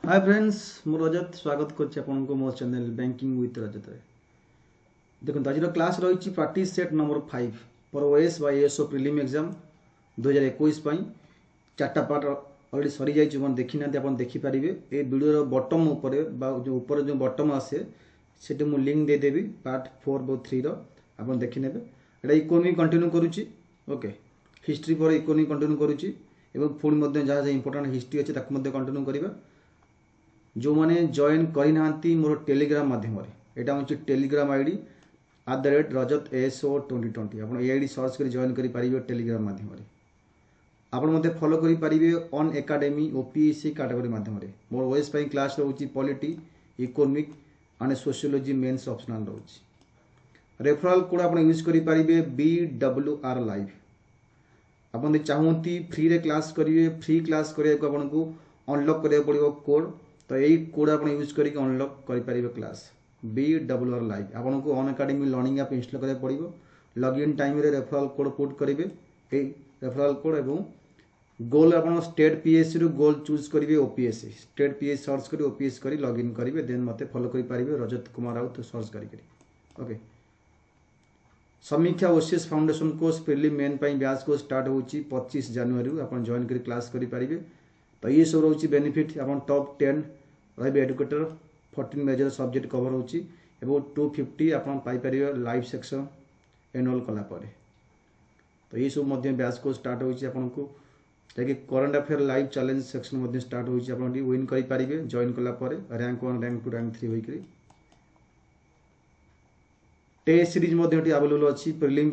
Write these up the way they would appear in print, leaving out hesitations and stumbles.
Hi friends मु रजत स्वागत करछि आपनको मो चैनल बैंकिंग विथ रजत रे। देखो आज क्लास रही practice set number 5 for OS by ASO prelim exam 2021 पई चारटा पार्ट ऑलरेडी सरी जाई मन देखि ना अपन देखि परिबे। ए वीडियो रो बॉटम ऊपर बा जो ऊपर जो बॉटम आसे सेटे मु लिंक दे देबी पार्ट 4 व 3 रो अपन देखि नेबे। एटा इकोनॉमी कंटिन्यू करूची। ओके हिस्ट्री पर इकोनॉमी कंटिन्यू करूची एवं फुल मध्ये जहाँ इंपोर्टेंट हिस्ट्री अच्छे ताकू मध्ये कंटिन्यू करिबा। जो मैंने जॉइन करना मोर टेलीग्राम मध्यम यहाँ हूँ टेलीग्राम आईडी @rajat ASO 2020 आप आईडी सर्च कर जॉइन करेंगे टेलीग्राम मध्यम आप मत फॉलो करेंगे ऑन एकेडमी OPEC कैटेगरी मध्यम मोर ओएस क्लास रोचे polity economic and sociology mains optional रोचे रेफरल कोड आप यूज करेंगे BWR लाइव आप चाहती फ्री रे क्लास करेंगे फ्री क्लास करने को आपको अनलॉक करा पड़ो कोड तो यही कोड आप यूज करके अनलॉक करेंगे क्लास BWR लाइव आपको on academy learning app install करा पड़ो लॉगिन टाइम रे रेफरल कोड पुट करेंगे रेफरल कोड एवं गोल आप स्टेट PSC रु गोल चूज करेंगे OPSC स्टेट PSC सर्च कर OPSC कर लॉगिन करेंगे देन मत फॉलो करेंगे रजत कुमार राउत सर्च करके। ओके समीक्षा OCS foundation course prelim main batch को स्टार्ट हो 25 जनवरी आप जॉइन कर क्लास करेंगे। तो ये सब रोचे बेनिफिट आप टॉप 10 रही एडुकेटर 14 मेजर सब्जेक्ट कवर होची एवं 250 आप पाइपर लाइव सेक्शन एनरोल कलापर। तो ये सब बैच को स्टार्ट होची आपको जैसे current affair live challenge section start होची आप विन करेंगे जॉइन कलापर रैंक 1 रैंक 2 रैंक 3 होकर टेस्ट सीरीज अवेलेबल अच्छी प्रीलिम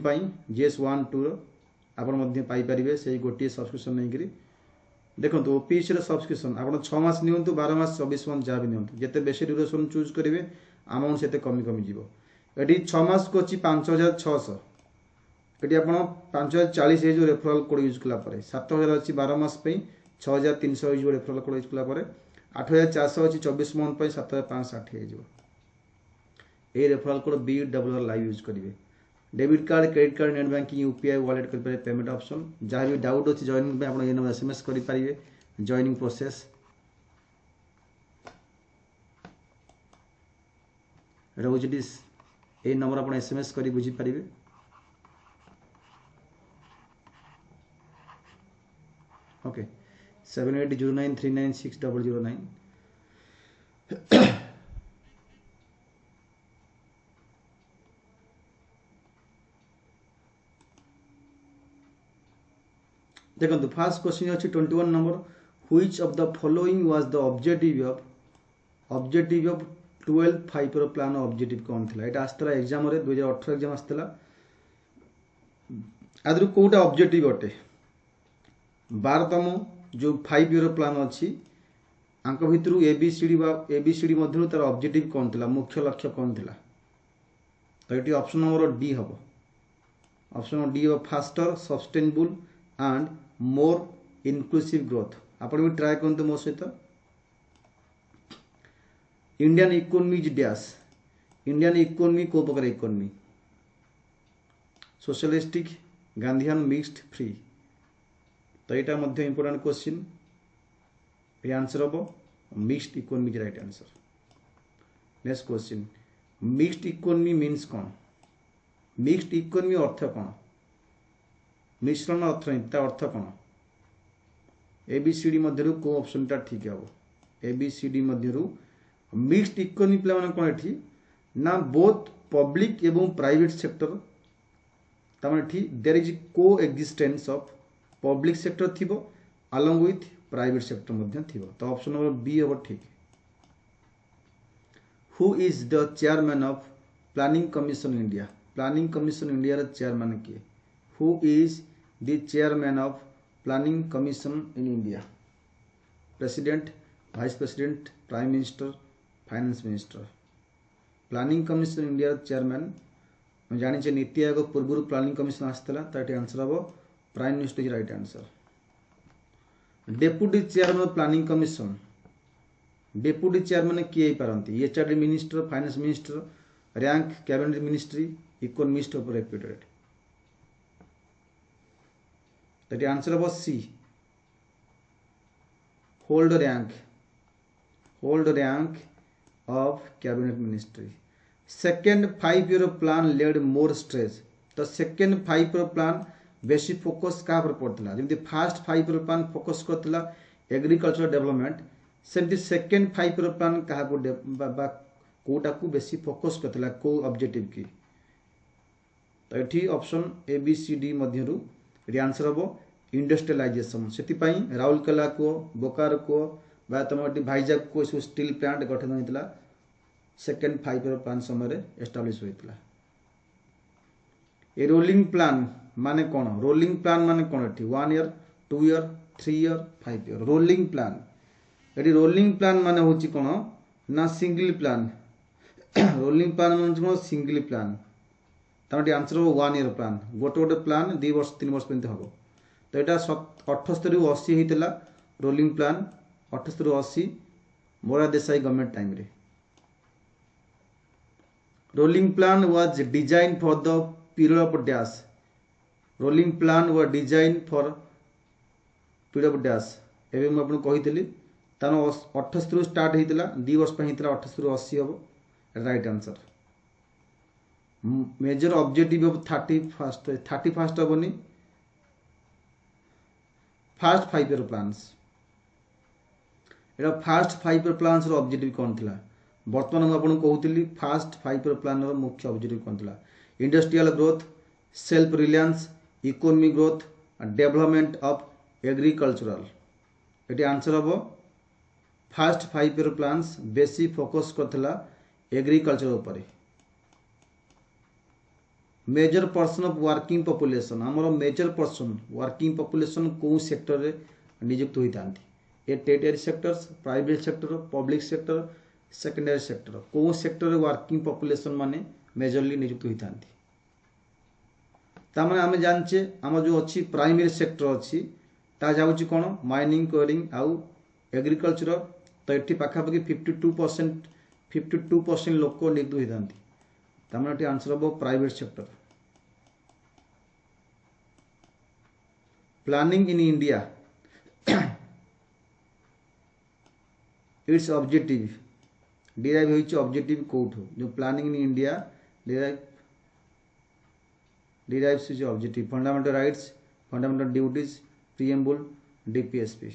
GS 1 2 आपरे से गोटे सब्सक्रिप्शन नहीं देखो OPEC सब्सक्रिप्शन आप 6 मास नि 12 मास 24 मंथ जहाँ भी नि जिते बेसी ड्यूरेशन चूज करेंगे अमाउंट से कमी कमी जीव। ये 6 मास को 5600 ये आप 5040 हो रेफरल कोड यूज कलापर 7000 अच्छी 12 मास 6300 हो रेफरल कोड यूज कलापर 8400 अच्छी 24 मंथ 7560 हो ये referral code BWR live use करेंगे। Debit card credit card net banking UPI wallet कर पेमेंट ऑप्शन जहाँ भी डाउट अच्छी जॉइनिंग आप ये नंबर SMS करेंगे जॉइनिंग प्रोसेस रोचे ये नंबर आप SMS कर बुझीपारे। ओके 7809396009 देखो फास्ट क्वेश्चन अच्छी 21 number which of the following was the objective of 12 5 plan objective कौन थी यहाँ आसला एग्जाम 2018 एग्जाम आसला आदि कौटा ऑब्जेक्टिव अटे 12तम जो 5 ईयर प्लान अच्छी आंक भितर ABCD मध्य तार ऑब्जेक्टिव कौन थी मुख्य लक्ष्य कौन थी तो ये ऑप्शन नंबर D हम ऑप्शन नंबर D हम faster sustainable and more inclusive growth आप भी ट्राए करते मो सहित। Indian economy is dash Indian economy को प्रकार economy socialistic Gandhian mixed free तो यहाँ इंपोर्टेंट क्वेश्चन ये आंसर हम mixed economy right answer. Next question mixed economy means कौन मिक्स्ड इकोनॉमी अर्थ कौन मिश्रण अर्थनीति अर्थ कौन ABCD मध्य को ऑप्शन टा ठीक है ABCD मध्य मिक्स्ड इकोनॉमी प्लान कौन ये ना बोथ पब्लिक एवं प्राइवेट सेक्टर तमाने there is coexistence of public sector थी अलॉन्ग विथ प्राइवेट सेक्टर मध्य थी तो ऑप्शन नंबर B हम ठीक। Who is the chairman of planning commission India chairman किए who is the chairman of planning commission in India president vice president prime minister finance minister planning commission India chairman जानी नीति आयोग पूर्व planning commission आसाला तो ये answer हम prime minister is right answer. Deputy chairman of planning commission deputy chairman किए पारती HRD minister finance minister rank cabinet ministry economist of reputed that answer was C hold rank hold rank of cabinet ministry. Second 5 year plan led more stress. तो second 5 year plan बेसी focus क्या पड़ता, जमी first 5 year plan focus करता agriculture development, सेमती second 5 year plan क्या कोटा को बेसी फोकस करता को ऑब्जेक्टिव की। तो ये option A B C D मध्यरु ये आंसर हम इंडस्ट्रियलाइजेशन। से राउरकेला को बोकारो को तुम भाईजाग को सब स्टील प्लांट गठन होता सेकेंड 5 ईयर प्लान समय एस्टाब्लिश होता। ए रोलिंग प्लान माने कौन? रोलिंग प्लान माने कौन? 1 year 2 year 3 year 5 year rolling plan. ये रोलिंग प्लान माने हूँ कौन ना सिंगल प्लान। रोलिंग प्लान माने कौन? Single plan. तमें आंसर हो 1 ईयर प्लान। गोटे गोटे प्लान 2 वर्ष 3 वर्ष पर्यंत हम। तो यहाँ 78 ରୁ 80 होता रोलिंग प्लान। 78 ରୁ 80 मोरारजी देसाई गवर्नमेंट टाइम रे। Rolling plan was design for the period of dash. Rolling plan was design for period of dash. एवं मुझे आपको कही तार 78 ରୁ स्टार्ट होता 2 वर्ष पर होता 78 ରୁ 80 हम। Right answer. Major objective of 31st हेनी फास्ट 5 ईयर प्लान्स। एटा फास्ट 5 ईयर प्लान्स रो ऑब्जेक्टिव कौन थिला? वर्तमान मैं आपको कहूली फास्ट 5 ईयर प्लान रो मुख्य ऑब्जेक्टिव कौन थिला? Industrial growth, self reliance, economic growth, development of agricultural. ये आंसर हम फास्ट 5 ईयर प्लान्स बेसी फोकस करथिला एग्रीकल्चर उपरे। Major person of working population आमर मेजर पर्सन वर्किंग पॉपुलेशन कौ सेक्टर रे नियुक्त होता है? A tertiary sectors, private sector, public sector, secondary sector कौ सेक्टर रे वर्किंग पॉपुलेशन माने मेजरली नियुक्त होता है? तामाने आमे जानचे आम जो अच्छी प्राइमरी सेक्टर अच्छी ता जाउची कोन माइनिंग, क्वारिंग आउ एग्रीकल्चर। तो ये पाखापाखि 52% लोक नियुक्त होता है। तामाने आंसर हम private sector. Planning in India it's objective derive होइछ ऑब्जेक्टिव कोठो जो planning in India derives is objective fundamental rights, fundamental duties, preamble, DPSP.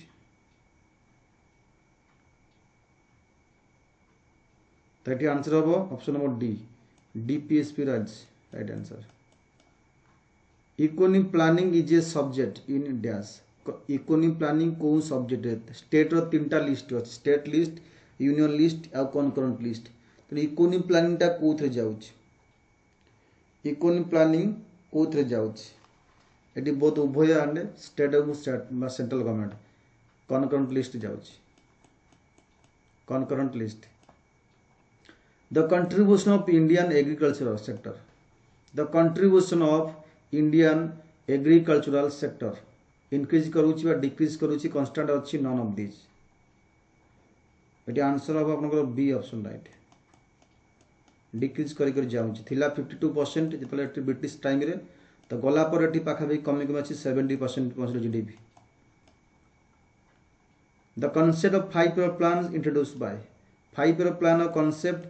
तो ये आंसर हम option number D DPSP right answer. Economic planning is a subject in dash. Economic planning कौ subject है? State रो 3टा list अच्छे, state list, union list आउ concurrent list. तो economic planning टा कोथरे जाउछ? Economic planning कोथरे जाउछ? एटी बहुत उभय आंडे स्टेट और सेंट्रल गवर्नमेंट कनकरेंट लिस्ट जाउछ। Concurrent list. The contribution of Indian agricultural sector. The contribution of Indian agricultural sector increase करूची बा डिक्रीज करूची कांस्टेंट अच्छी नॉन ऑफ दिस। ये आंसर हम आपनकर बी ऑप्शन राइट। डिक्रीज करी जाउची थिला 52% जेतले ब्रिटिश टाइम रे तो गला पर एटी पाखापाखि कमी कमी अच्छी 70% GDP. The concept of 5 year plan introduce by 5 year plan concept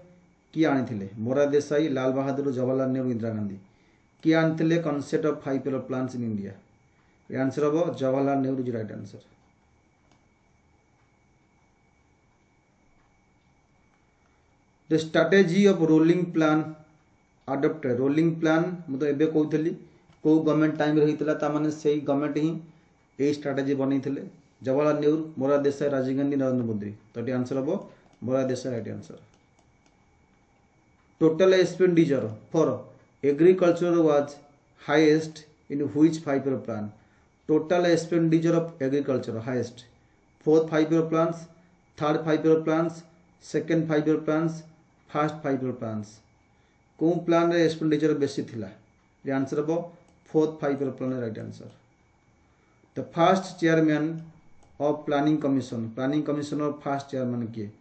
किए आनी? मोरारजी देसाई, लाल बहादुर, जवाहरलाल नेहरू, इंदिरा गांधी। किए आनी concept of 5 year plans in India? ये आंसर हम Jawaharlal Nehru is right answer. The strategy of rolling plan adopted. Rolling plan मुझे एबे कहूली कौ गवर्नमेंट टाइम रे होइतला ता माने सेही गवर्नमेंट ही ए स्ट्रेटेजी बनैथिले जवाहरलाल नेहरू, मोरारजी देसाई, राजीव गांधी, नरेंद्र मोदी। तो ये आंसर हम Morarji Desai right answer. Total expenditure for agriculture was highest in which 5 year plan? Total expenditure of agriculture highest 4th 5 year plans, 3rd 5 year plans, 2nd 5 year plans, first 5 year plans कौ plan रे expenditure बेसी थिला? ये answer हम 4th 5 year plan right answer. The first chairman of planning commission. Planning commission of first chairman किए?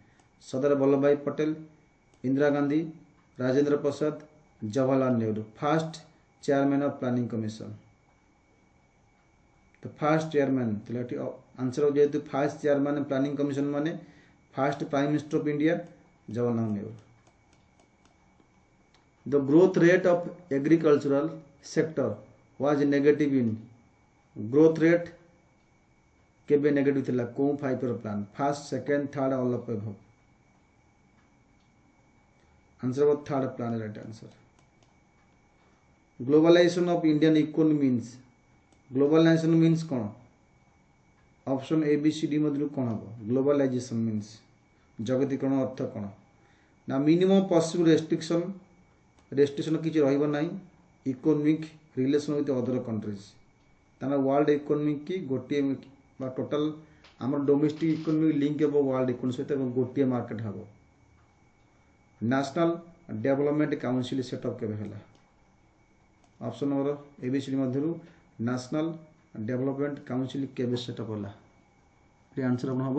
Sardar Vallabh Bhai Patel, Indira Gandhi, Rajendra Prasad, Jawaharlal Nehru. First chairman of planning commission. तो first chairman answer जेहेतु first chairman planning commission माने first prime minister of India Jawaharlal Nehru. The growth rate of agricultural sector was negative in growth rate केबे negative थिला को 5 year plan first second third all of above answer was third plan right answer. Globalisation of Indian economy means globalisation means कौन option A B C D मध्य कौन हम globalisation means जगतीकरण अर्थ कौन ना minimum possible restriction किसी रहिबो नाही economic relation with other countries ताना वर्ल्ड इकोनॉमी की गोटे बा टोटल आम डोमेस्टिक इकोनॉमी लिंक हे वर्ल्ड इकोनॉमी सहित गोटे मार्केट हम नेशनल डेवलपमेंट काउंसिल सेटअप केबे हला ऑप्शन नंबर एबीसी मध्य नेशनल डेवलपमेंट काउंसिल केबे सेटअप हला ये आंसर अपन हम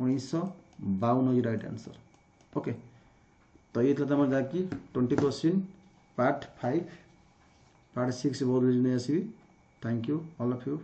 1952 राइट आंसर। ओके तो ये था तुम जाकि 20 क्वेश्चन पार्ट 5 पार्ट 6 बहुत नहीं आसबि। Thank you all of you.